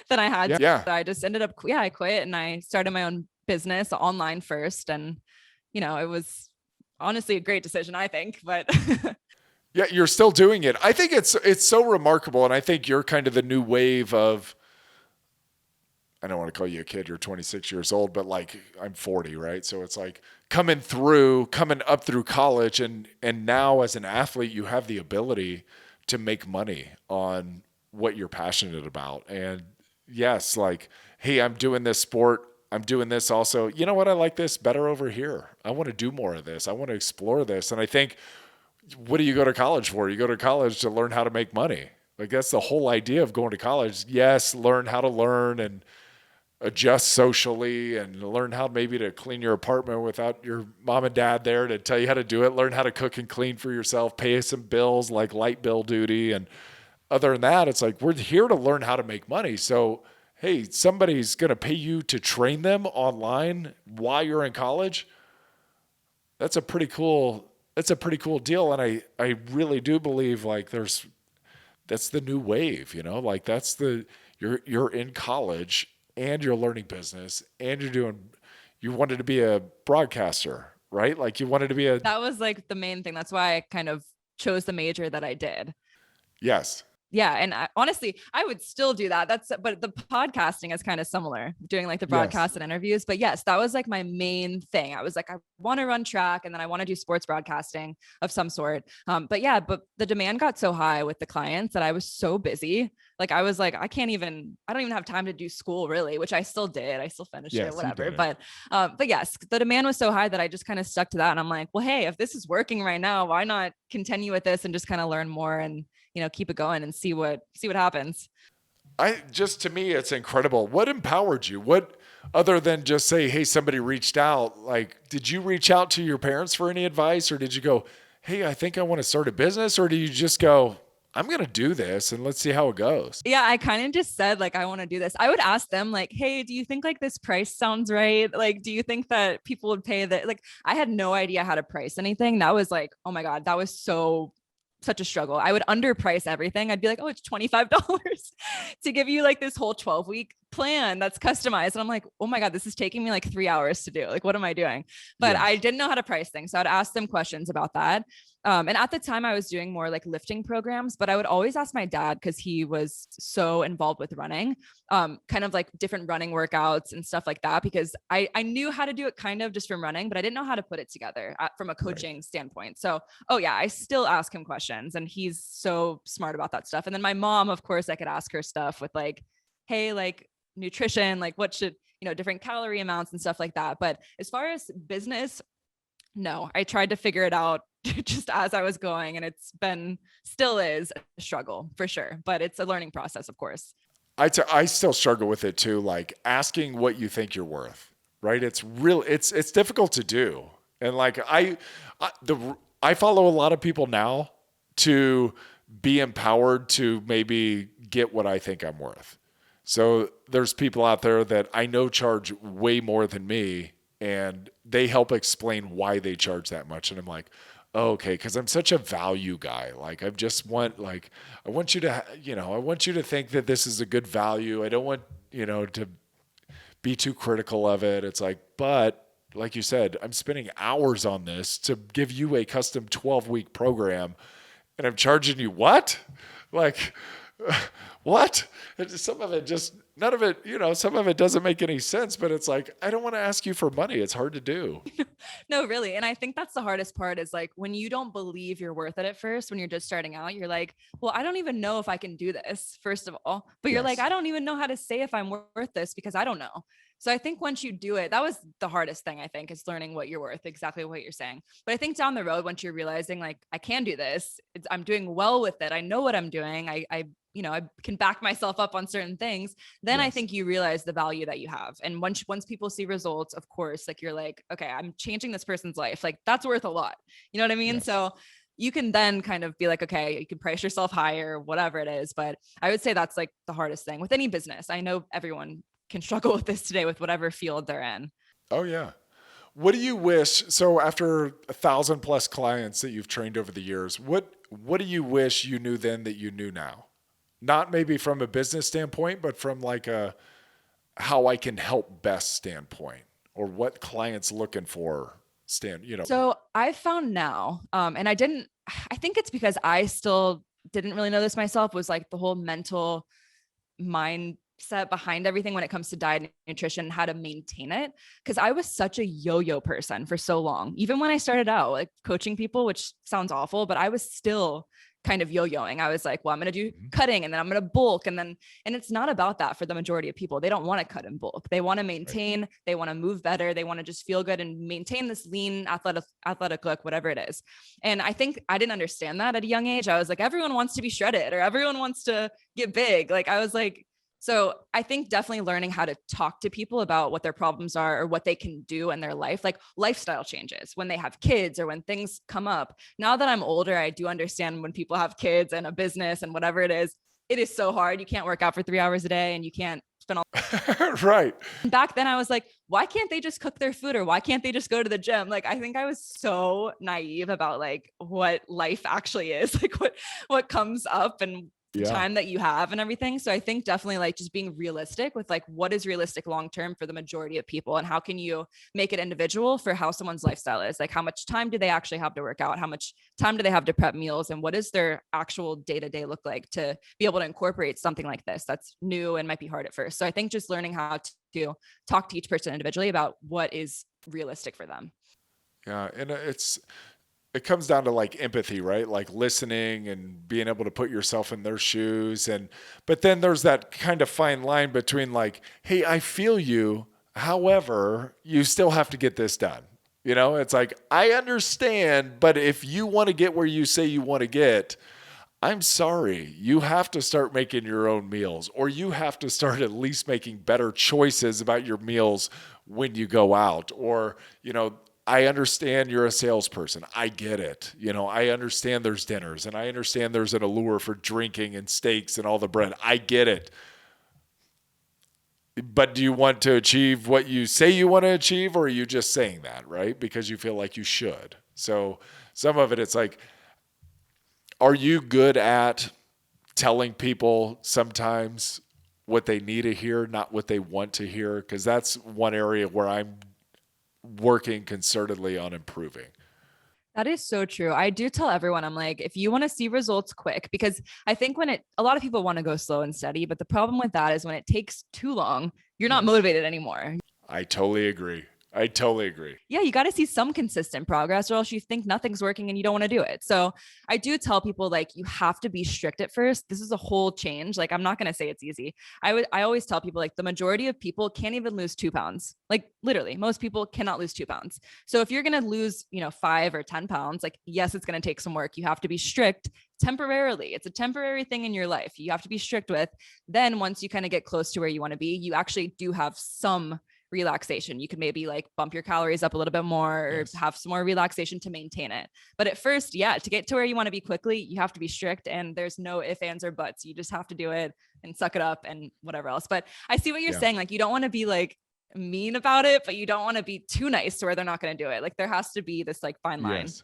S2: than I had.
S1: Yeah.
S2: So I just ended up, I quit and I started my own business online first, and it was honestly a great decision, I think. But
S1: yeah, you're still doing it. I think it's so remarkable, and I think you're kind of the new wave of. I don't want to call you a kid. You're 26 years old, but like I'm 40, right? So it's like coming up through college, and now as an athlete, you have the ability to make money on what you're passionate about. And yes, like, hey, I'm doing this sport. I'm doing this also. You know what? I like this better over here. I want to do more of this. I want to explore this. And I think, what do you go to college for? You go to college to learn how to make money. Like that's the whole idea of going to college. Yes, learn how to learn and adjust socially, and learn how maybe to clean your apartment without your mom and dad there to tell you how to do it. Learn how to cook and clean for yourself, pay some bills like light bill duty. And other than that, it's like, we're here to learn how to make money. So, hey, somebody's going to pay you to train them online while you're in college. That's a pretty cool deal. And I really do believe like that's the new wave, like that's you're in college and you're learning business, and you wanted to be a broadcaster, right? Like you wanted to be
S2: that was like the main thing. That's why I kind of chose the major that I did.
S1: Yes.
S2: Yeah. And honestly, I would still do that. But the podcasting is kind of similar, doing like the broadcast and interviews. But yes, that was like my main thing. I was like, I want to run track, and then I want to do sports broadcasting of some sort. But the demand got so high with the clients that I was so busy. Like I was like, I don't even have time to do school really, which I still did. I still finished it, whatever. But yes, the demand was so high that I just kind of stuck to that. And I'm like, well, hey, if this is working right now, why not continue with this and just kind of learn more and, keep it going and see what happens.
S1: To me, it's incredible. What empowered you? What, other than just say, hey, somebody reached out, like, did you reach out to your parents for any advice, or did you go, hey, I think I want to start a business? Or do you just go, I'm going to do this and let's see how it goes?
S2: Yeah, I kind of just said like, I want to do this. I would ask them like, hey, do you think like this price sounds right? Like, do you think that people would pay that? Like, I had no idea how to price anything. That was like, oh my God, that was such a struggle. I would underprice everything. I'd be like, oh, it's $25 to give you like this whole 12-week plan that's customized. And I'm like, oh my God, this is taking me like 3 hours to do. Like, what am I doing? But I didn't know how to price things. So I'd ask them questions about that. And at the time I was doing more like lifting programs, but I would always ask my dad because he was so involved with running, kind of like different running workouts and stuff like that, because I knew how to do it kind of just from running, but I didn't know how to put it together from a coaching standpoint. So, oh yeah, I still ask him questions and he's so smart about that stuff. And then my mom, of course, I could ask her stuff with like, hey, like nutrition, like what should, different calorie amounts and stuff like that. But as far as business, no, I tried to figure it out just as I was going, and still is a struggle for sure, but it's a learning process, of course.
S1: I still struggle with it too. Like asking what you think you're worth, right? It's difficult to do. And like, I follow a lot of people now to be empowered to maybe get what I think I'm worth. So there's people out there that I know charge way more than me, and they help explain why they charge that much. And I'm like, oh, okay, because I'm such a value guy. Like I want you to, I want you to think that this is a good value. I don't want, to be too critical of it. It's like, but like you said, I'm spending hours on this to give you a custom 12-week program, and I'm charging you what? Like, what? Some of it just, none of it, some of it doesn't make any sense, but it's like, I don't want to ask you for money. It's hard to do.
S2: No, really. And I think that's the hardest part is like when you don't believe you're worth it at first, when you're just starting out, you're like, well, I don't even know if I can do this, first of all. But you're like,
S1: Yes.
S2: I don't even know how to say if I'm worth this because I don't know. So I think once you do it, that was the hardest thing, I think, is learning what you're worth, exactly what you're saying. But I think down the road, once you're realizing like, I can do this, I'm doing well with it. I know what I'm doing. I can back myself up on certain things. Then I
S1: Yes.
S2: think you realize the value that you have. And once people see results, of course, like you're like, okay, I'm changing this person's life. Like that's worth a lot. You know what I mean?
S1: Yes.
S2: So you can then kind of be like, okay, you can price yourself higher, whatever it is. But I would say that's like the hardest thing with any business. I know everyone can struggle with this today with whatever field they're in.
S1: Oh yeah. What do you wish? So after 1,000+ clients that you've trained over the years, what do you wish you knew then that you knew now? Not maybe from a business standpoint, but from like a how I can help best standpoint, or what clients looking for
S2: So I found now, and I think it's because I still didn't really know this myself, was like the whole mental mindset behind everything when it comes to diet and nutrition, how to maintain it. Cause I was such a yo-yo person for so long. Even when I started out like coaching people, which sounds awful, but I was still kind of yo-yoing. I was like, well, I'm going to do cutting and then I'm going to bulk. And it's not about that for the majority of people. They don't want to cut and bulk. They want to maintain, right. They want to move better. They want to just feel good and maintain this lean athletic look, whatever it is. And I think I didn't understand that at a young age. I was like, everyone wants to be shredded or everyone wants to get big. Like I was like, so I think definitely learning how to talk to people about what their problems are or what they can do in their life, like lifestyle changes when they have kids or when things come up. Now that I'm older, I do understand when people have kids and a business and whatever it is so hard. You can't work out for 3 hours a day and you can't spend all
S1: right.
S2: Back then I was like, why can't they just cook their food or why can't they just go to the gym? Like, I think I was so naive about like what life actually is, like what comes up and the time that you have and everything. So I think definitely like just being realistic with like what is realistic long-term for the majority of people and how can you make it individual for how someone's lifestyle is, like how much time do they actually have to work out, how much time do they have to prep meals, and what does their actual day-to-day look like to be able to incorporate something like this that's new and might be hard at first. So I think just learning how to talk to each person individually about what is realistic for them.
S1: Yeah, and it comes down to like empathy, right? Like listening and being able to put yourself in their shoes. But then there's that kind of fine line between like, hey, I feel you. However, you still have to get this done. It's like, I understand, but if you want to get where you say you want to get, I'm sorry, you have to start making your own meals, or you have to start at least making better choices about your meals when you go out, or, I understand you're a salesperson. I get it. I understand there's dinners and I understand there's an allure for drinking and steaks and all the bread. I get it. But do you want to achieve what you say you want to achieve, or are you just saying that, right? Because you feel like you should. So some of it's like, are you good at telling people sometimes what they need to hear, not what they want to hear? Because that's one area where I'm working concertedly on improving.
S2: That is so true. I do tell everyone, I'm like, if you want to see results quick, because I think a lot of people want to go slow and steady, but the problem with that is when it takes too long, you're not
S1: Yes.
S2: motivated anymore.
S1: I totally agree. I totally agree.
S2: Yeah, you got to see some consistent progress or else you think nothing's working and you don't want to do it. So I do tell people like you have to be strict at first. This is a whole change. Like I'm not going to say it's easy. I always tell people like the majority of people can't even lose 2 pounds. Like literally most people cannot lose 2 pounds. So if you're going to lose, 5 or 10 pounds, like yes, it's going to take some work. You have to be strict temporarily. It's a temporary thing in your life. You have to be strict with. Then once you kind of get close to where you want to be, you actually do have some relaxation. You could maybe like bump your calories up a little bit more or have some more relaxation to maintain it. But at first, yeah, to get to where you want to be quickly, you have to be strict and there's no ifs, ands, or buts. You just have to do it and suck it up and whatever else. But I see what you're saying. Like you don't want to be like mean about it, but you don't want to be too nice to where they're not going to do it. Like there has to be this like fine line.
S1: Yes.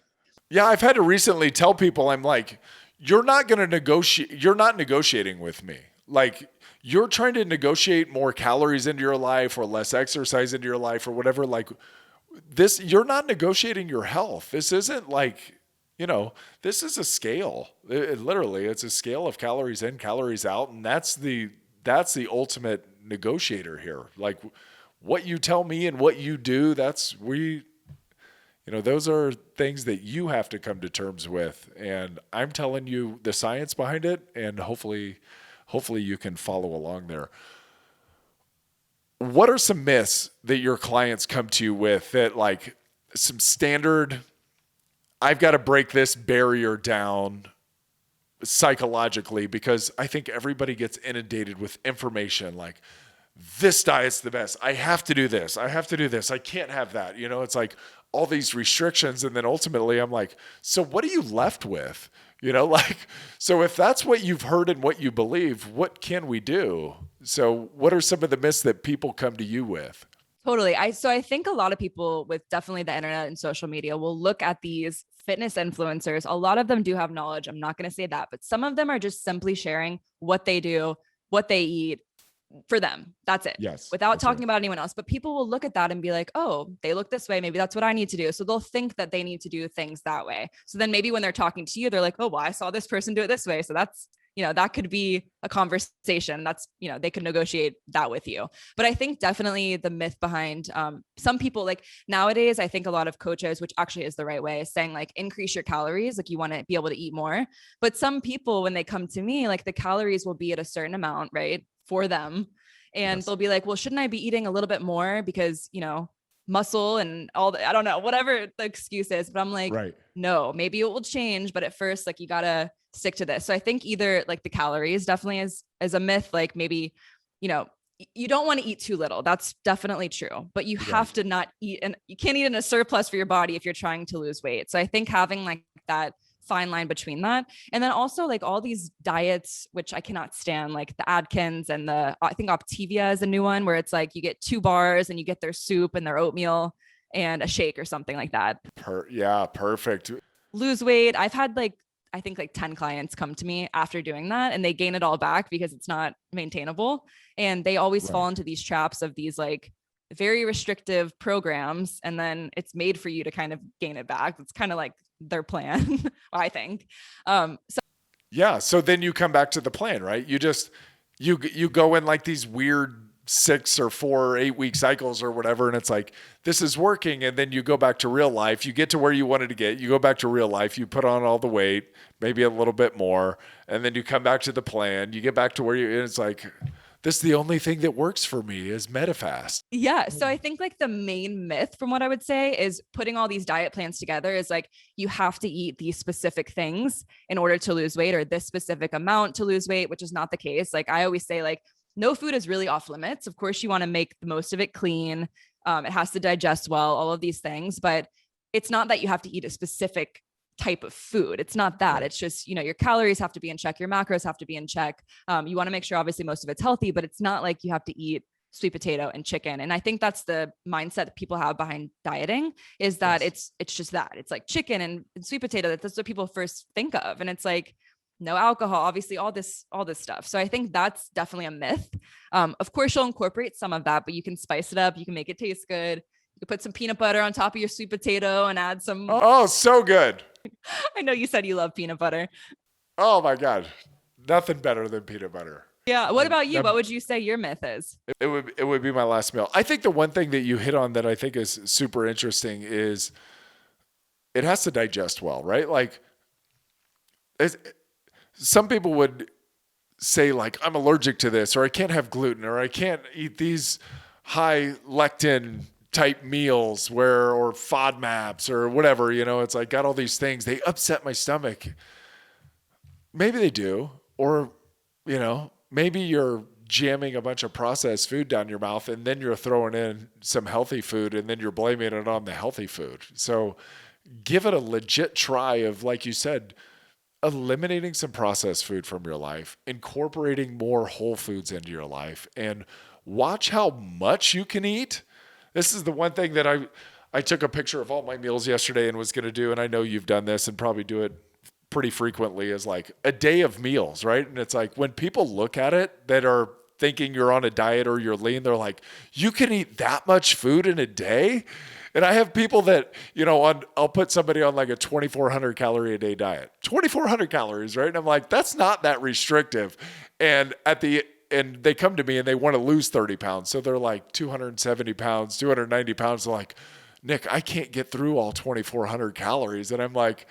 S1: Yeah, I've had to recently tell people, I'm like, you're not going to negotiate. You're not negotiating with me. Like you're trying to negotiate more calories into your life or less exercise into your life or whatever. Like this, you're not negotiating your health. This isn't like, this is a scale. Literally, it's a scale of calories in, calories out. And that's the ultimate negotiator here. Like what you tell me and what you do, those are things that you have to come to terms with. And I'm telling you the science behind it, and hopefully you can follow along there. What are some myths that your clients come to you with that like some standard, I've got to break this barrier down psychologically, because I think everybody gets inundated with information like this diet's the best. I have to do this. I have to do this. I can't have that. It's like all these restrictions. And then ultimately I'm like, so what are you left with? So if that's what you've heard and what you believe, what can we do? So what are some of the myths that people come to you with?
S2: Totally. So I think a lot of people with definitely the internet and social media will look at these fitness influencers. A lot of them do have knowledge. I'm not going to say that, but some of them are just simply sharing what they do, what they eat for them. That's it.
S1: Yes.
S2: Without talking about anyone else. But people will look at that and be like, oh, they look this way. Maybe that's what I need to do. So they'll think that they need to do things that way. So then maybe when they're talking to you, they're like, oh, well, I saw this person do it this way. So that's, that could be a conversation. That's, they could negotiate that with you. But I think definitely the myth behind some people, like nowadays, I think a lot of coaches, which actually is the right way, is saying like increase your calories. Like you want to be able to eat more. But some people, when they come to me, like the calories will be at a certain amount, right, for them. And they'll be like, well, shouldn't I be eating a little bit more because, muscle and all the, I don't know, whatever the excuse is, but I'm like, no, maybe it will change. But at first, like you got to stick to this. So I think either like the calories definitely is a myth, like maybe, you don't want to eat too little. That's definitely true, but you have to not eat, and you can't eat in a surplus for your body if you're trying to lose weight. So I think having like that fine line between that. And then also like all these diets, which I cannot stand, like the Atkins and I think Optivia is a new one where it's like you get 2 bars and you get their soup and their oatmeal and a shake or something like that.
S1: Perfect.
S2: Lose weight. I've had I think 10 clients come to me after doing that and they gain it all back because it's not maintainable. And they always fall into these traps of these like very restrictive programs. And then it's made for you to kind of gain it back. It's kind of like their plan, I think.
S1: So then you come back to the plan, right? You go in like these weird 6 or 4 or 8 week cycles or whatever. And it's like, this is working. And then you go back to real life. You get to where you wanted to get, you go back to real life, you put on all the weight, maybe a little bit more. And then you come back to the plan, you get back to where it's like, this is the only thing that works for me is MetaFast.
S2: Yeah. So I think like the main myth from what I would say is putting all these diet plans together is like, you have to eat these specific things in order to lose weight or this specific amount to lose weight, which is not the case. Like I always say, like, no food is really off limits. Of course, you want to make the most of it clean. It has to digest well, all of these things, but it's not that you have to eat a specific type of food. It's not that. It's just, your calories have to be in check. Your macros have to be in check. You want to make sure obviously most of it's healthy, but it's not like you have to eat sweet potato and chicken. And I think that's the mindset that people have behind dieting is that it's just that it's like chicken and sweet potato. That's what people first think of. And it's like, no alcohol, obviously all this stuff. So I think that's definitely a myth. Of course you'll incorporate some of that, but you can spice it up. You can make it taste good. You You put some peanut butter on top of your sweet potato and add some.
S1: Oh, so good.
S2: I know you said you love peanut butter.
S1: Oh my God. Nothing better than peanut butter.
S2: Yeah. What about you? What
S1: Num-
S2: would you say your myth is?
S1: it would be my last meal. I think the one thing that you hit on that I think is super interesting is it has to digest well, right? Like some people would say like, I'm allergic to this, or I can't have gluten, or I can't eat these high lectin type meals or FODMAPs or whatever, it's like got all these things. They upset my stomach. Maybe they do. Or, maybe you're jamming a bunch of processed food down your mouth and then you're throwing in some healthy food and then you're blaming it on the healthy food. So give it a legit try of, like you said, eliminating some processed food from your life, incorporating more whole foods into your life, and watch how much you can eat. This is the one thing that I took a picture of all my meals yesterday and was going to do, and I know you've done this and probably do it pretty frequently, is like a day of meals, right? And it's like when people look at it that are thinking you're on a diet or you're lean, they're like, you can eat that much food in a day? And I have people that, I'll put somebody on like a 2,400 calorie a day diet, 2,400 calories, right? And I'm like, that's not that restrictive. And and they come to me and they want to lose 30 pounds. So they're like 270 pounds, 290 pounds. They're like, Nick, I can't get through all 2,400 calories. And I'm like,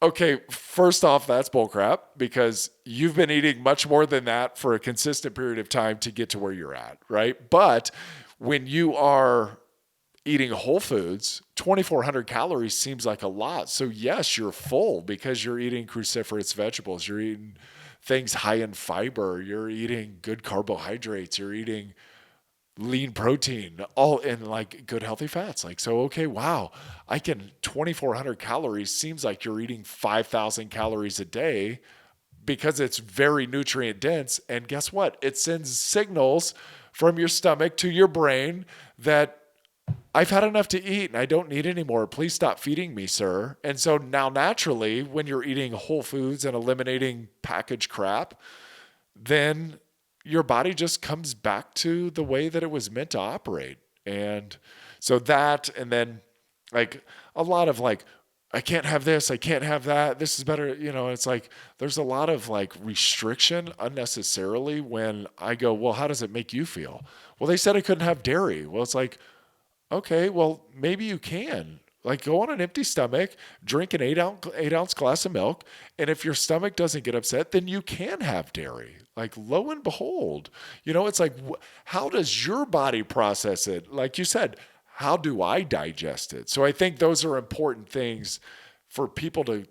S1: okay, first off, that's bullcrap because you've been eating much more than that for a consistent period of time to get to where you're at, right? But when you are eating whole foods, 2,400 calories seems like a lot. So yes, you're full because you're eating cruciferous vegetables. You're eating things high in fiber. You're eating good carbohydrates. You're eating lean protein, all in like good healthy fats. Like, so, okay, wow, 2,400 calories seems like you're eating 5,000 calories a day because it's very nutrient dense. And guess what? It sends signals from your stomach to your brain that I've had enough to eat and I don't need any more. Please stop feeding me, sir. And so now naturally, when you're eating whole foods and eliminating packaged crap, then your body just comes back to the way that it was meant to operate. And so that, and then like a lot of like, I can't have this, I can't have that, this is better. It's like, there's a lot of like restriction unnecessarily when I go, well, how does it make you feel? Well, they said I couldn't have dairy. Well, it's like, okay, well, maybe you can. Like go on an empty stomach, drink an 8 ounce glass of milk. And if your stomach doesn't get upset, then you can have dairy. Like lo and behold, it's like, how does your body process it? Like you said, how do I digest it? So I think those are important things for people to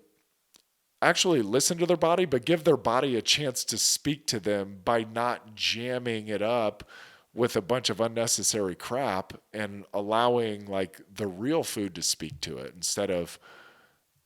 S1: actually listen to their body, but give their body a chance to speak to them by not jamming it up with a bunch of unnecessary crap and allowing like the real food to speak to it instead of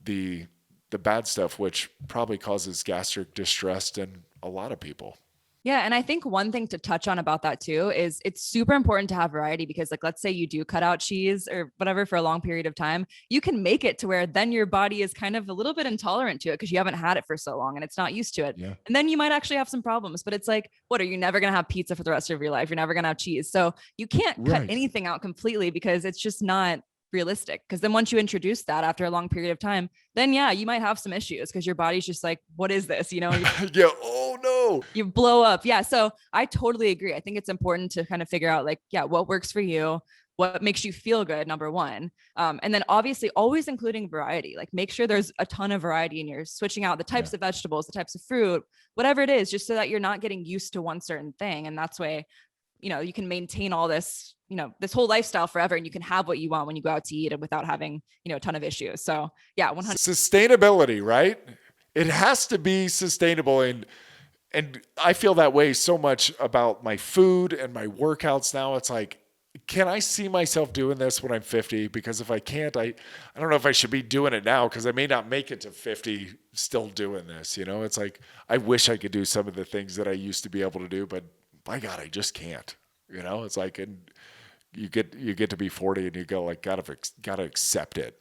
S1: the bad stuff, which probably causes gastric distress in a lot of people.
S2: Yeah. And I think one thing to touch on about that too is it's super important to have variety because like, let's say you do cut out cheese or whatever for a long period of time, you can make it to where then your body is kind of a little bit intolerant to it because you haven't had it for so long and it's not used to it.
S1: Yeah.
S2: And then you might actually have some problems, but it's like, what are you never going to have pizza for the rest of your life? You're never going to have cheese. So you can't cut anything out completely because it's just not realistic. Because then once you introduce that after a long period of time, then yeah, you might have some issues because your body's just like, what is this?
S1: Yeah. Oh no.
S2: You blow up. Yeah. So I totally agree. I think it's important to kind of figure out like, yeah, what works for you, what makes you feel good, number one. And then obviously always including variety, like make sure there's a ton of variety and you're switching out the types of vegetables, the types of fruit, whatever it is, just so that you're not getting used to one certain thing. And that's way, you can maintain all this, this whole lifestyle forever and you can have what you want when you go out to eat and without having, a ton of issues. So yeah, 100.
S1: Sustainability, right? It has to be sustainable. And I feel that way so much about my food and my workouts now. It's like, can I see myself doing this when I'm 50? Because if I can't, I don't know if I should be doing it now because I may not make it to 50 still doing this. It's like, I wish I could do some of the things that I used to be able to do, but by God, I just can't. It's like, and you get to be 40 and you go like, gotta accept it.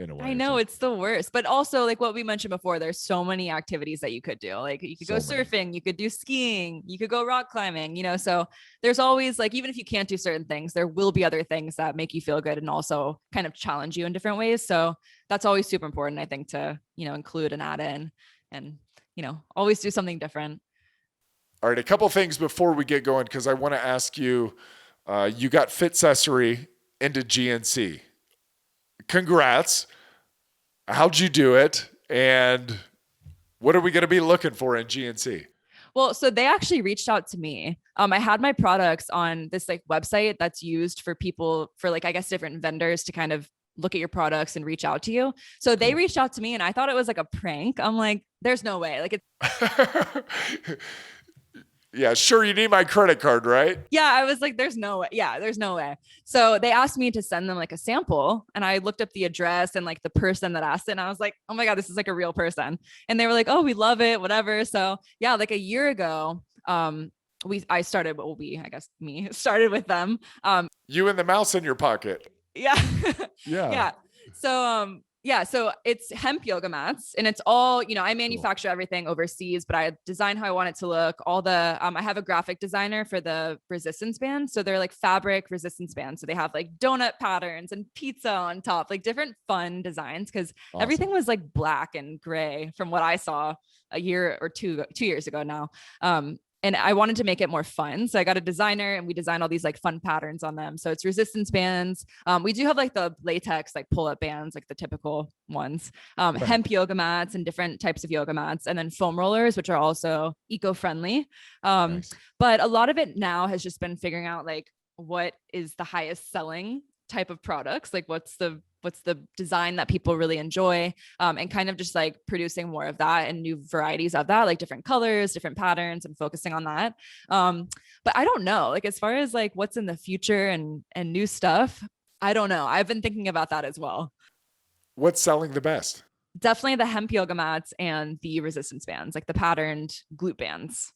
S1: in a way
S2: I
S1: or
S2: know
S1: two.
S2: it's the worst, but also like what we mentioned before, there's so many activities that you could do. Like you could go
S1: So many.
S2: surfing, you could do skiing, you could go rock climbing, so there's always like, even if you can't do certain things, there will be other things that make you feel good and also kind of challenge you in different ways. So that's always super important, I think, to, include and add in and, always do something different.
S1: All right, a couple things before we get going, because I want to ask you, you got Fitcessory into GNC. Congrats. How'd you do it? And what are we going to be looking for in GNC?
S2: Well, so they actually reached out to me. I had my products on this like website that's used for people, for like, I guess, different vendors to kind of look at your products and reach out to you. So they reached out to me and I thought it was like a prank. I'm like, there's no way. Like it's
S1: Yeah, sure. You need my credit card, right?
S2: yeah, I was like, there's no way. Yeah, there's no way. So they asked me to send them like a sample and I looked up the address and like the person that asked it. And I was like, oh my God, this is like a real person. And they were like, oh, we love it, whatever. So yeah, like a year ago, I started, I guess me started with them.
S1: You and the mouse in your pocket.
S2: Yeah.
S1: Yeah.
S2: Yeah. So it's hemp yoga mats and it's all, I manufacture everything overseas, but I design how I want it to look. I have a graphic designer for the resistance bands. So they're like fabric resistance bands. So they have like donut patterns and pizza on top, like different fun designs. Cause everything was like black and gray from what I saw a year or 2 years ago now. And I wanted to make it more fun. So I got a designer and we designed all these like fun patterns on them. So it's resistance bands. We do have like the latex, like pull-up bands, like the typical ones, hemp yoga mats and different types of yoga mats, and then foam rollers, which are also eco-friendly.
S1: Nice.
S2: But a lot of it now has just been figuring out like what is the highest selling type of products, like what's the design that people really enjoy, and kind of just like producing more of that and new varieties of that, like different colors, different patterns, and focusing on that. But I don't know, like as far as like what's in the future and new stuff, I don't know. I've been thinking about that as well.
S1: What's selling the best?
S2: Definitely the hemp yoga mats and the resistance bands, like the patterned glute bands.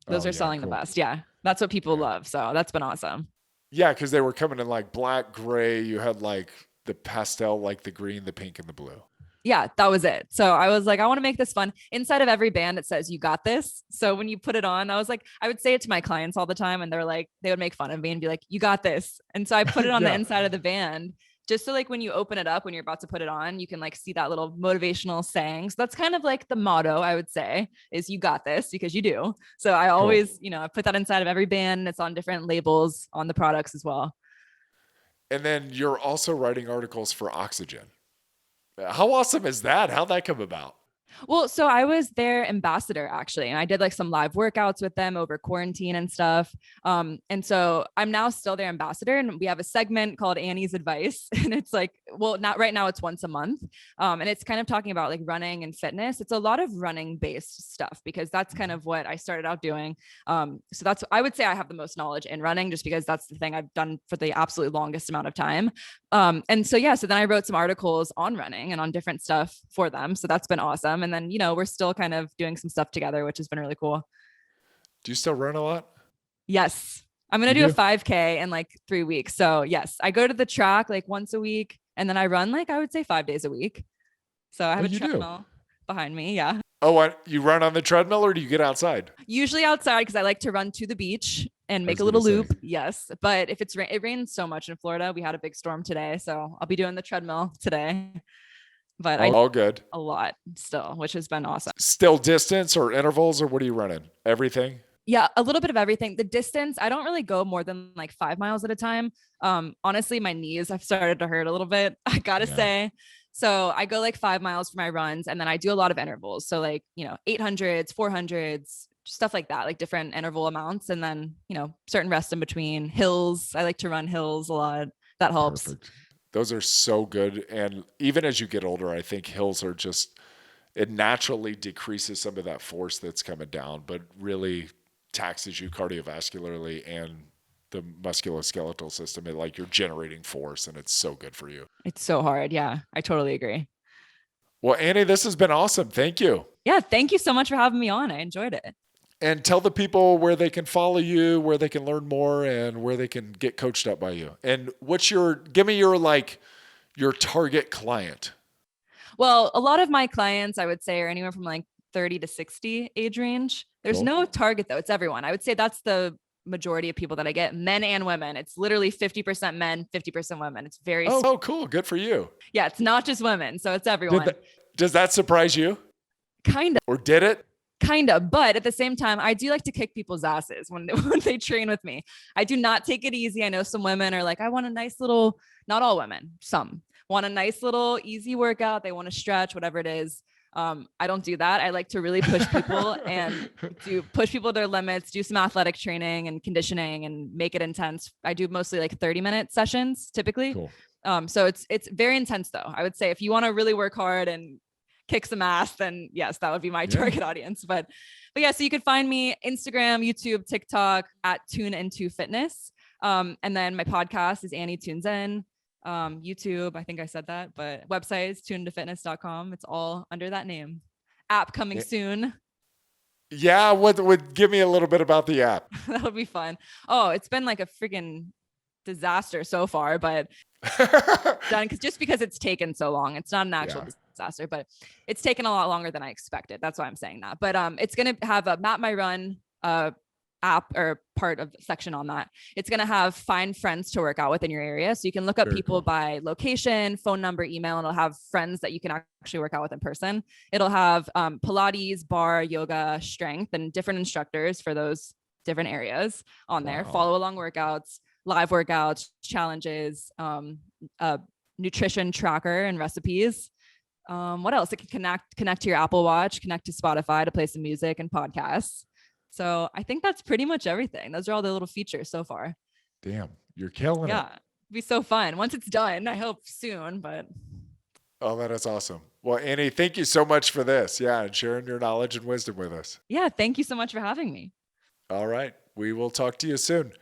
S2: Those are selling the best. Yeah. That's what people love. So that's been awesome.
S1: Yeah, because they were coming in like black, gray. You had like the pastel, like the green, the pink, and the blue.
S2: Yeah, that was it. So I was like, I want to make this fun. Inside of every band, it says, you got this. So when you put it on, I was like, I would say it to my clients all the time. And they're like, they would make fun of me and be like, you got this. And so I put it on the inside of the band, just so like when you open it up, when you're about to put it on, you can like see that little motivational saying. So that's kind of like the motto, I would say, is you got this, because you do. So I always, I put that inside of every band, and it's on different labels on the products as well.
S1: And then you're also writing articles for Oxygen. How awesome is that? How'd that come about?
S2: Well, so I was their ambassador actually, and I did like some live workouts with them over quarantine and stuff. And so I'm now still their ambassador, and we have a segment called Annie's Advice, and it's like, well, not right now, it's once a month, and it's kind of talking about like running and fitness. It's a lot of running based stuff because that's kind of what I started out doing. So that's, I would say I have the most knowledge in running, just because that's the thing I've done for the absolute longest amount of time. And so yeah, so then I wrote some articles on running and on different stuff for them. So that's been awesome. And then, we're still kind of doing some stuff together, which has been really cool.
S1: Do you still run a lot?
S2: Yes. I'm going to do a 5K in like 3 weeks. So yes, I go to the track like once a week, and then I run like, I would say 5 days a week. So I have a treadmill behind me. Yeah.
S1: Oh, you run on the treadmill, or do you get outside?
S2: Usually outside, because I like to run to the beach and make a little loop. Yes. But if it rains so much in Florida, we had a big storm today. So I'll be doing the treadmill today. But
S1: all good.
S2: A lot still, which has been awesome.
S1: Still distance or intervals, or what are you running? Everything?
S2: Yeah, a little bit of everything. The distance, I don't really go more than like 5 miles at a time. Honestly, my knees have started to hurt a little bit, I gotta say. So I go like 5 miles for my runs, and then I do a lot of intervals. So like, 800s, 400s, stuff like that, like different interval amounts. And then, certain rest in between. Hills, I like to run hills a lot. That helps.
S1: Perfect. Those are so good. And even as you get older, I think hills are just, it naturally decreases some of that force that's coming down, but really taxes you cardiovascularly and the musculoskeletal system. Like you're generating force, and it's so good for you.
S2: It's so hard. Yeah, I totally agree.
S1: Well, Annie, this has been awesome. Thank you.
S2: Yeah, thank you so much for having me on. I enjoyed it.
S1: And tell the people where they can follow you, where they can learn more, and where they can get coached up by you. And give me your target client.
S2: Well, a lot of my clients, I would say, are anywhere from like 30 to 60 age range. There's
S1: Cool.
S2: no target though. It's everyone. I would say that's the majority of people that I get, men and women. It's literally 50% men, 50% women. It's very,
S1: Oh, cool. Good for you.
S2: yeah, it's not just women. So it's
S1: Did
S2: everyone.
S1: that, does that surprise you?
S2: Kind of.
S1: Or did it?
S2: Kind of, but at the same time, I do like to kick people's asses when when they train with me. I do not take it easy. I know some women are like, I want a nice little, not all women, some want a nice little easy workout. They want to stretch, whatever it is. I don't do that. I like to really push people and push people to their limits, do some athletic training and conditioning and make it intense. I do mostly like 30-minute sessions typically.
S1: Cool.
S2: So it's very intense though. I would say if you want to really work hard and kick some ass, then yes, that would be my target audience. But yeah, so you could find me Instagram, YouTube, TikTok at Tune Into Fitness. And then my podcast is Annie Tunes In. YouTube, I think I said that, but website is tunedofitness.com. It's all under that name. App coming soon.
S1: Yeah, would give me a little bit about the app.
S2: That would be fun. Oh, it's been like a freaking disaster so far, but done because it's taken so long. It's not an actual disaster, but it's taken a lot longer than I expected. That's why I'm saying that. But it's gonna have a Map My Run app or part of the section on that. It's gonna have find friends to work out with in your area, so you can look up people by location, phone number, email, and it'll have friends that you can actually work out with in person. It'll have Pilates, bar, yoga, strength, and different instructors for those different areas on there. Follow along workouts, live workouts, challenges, nutrition tracker and recipes. What else? It can connect to your Apple Watch, connect to Spotify to play some music and podcasts. So I think that's pretty much everything. Those are all the little features so far.
S1: Damn, you're killing it.
S2: Yeah, it'd be so fun once it's done. I hope soon, but.
S1: Oh, that is awesome. Well, Annie, thank you so much for this. Yeah, and sharing your knowledge and wisdom with us.
S2: Yeah, thank you so much for having me.
S1: All right. We will talk to you soon.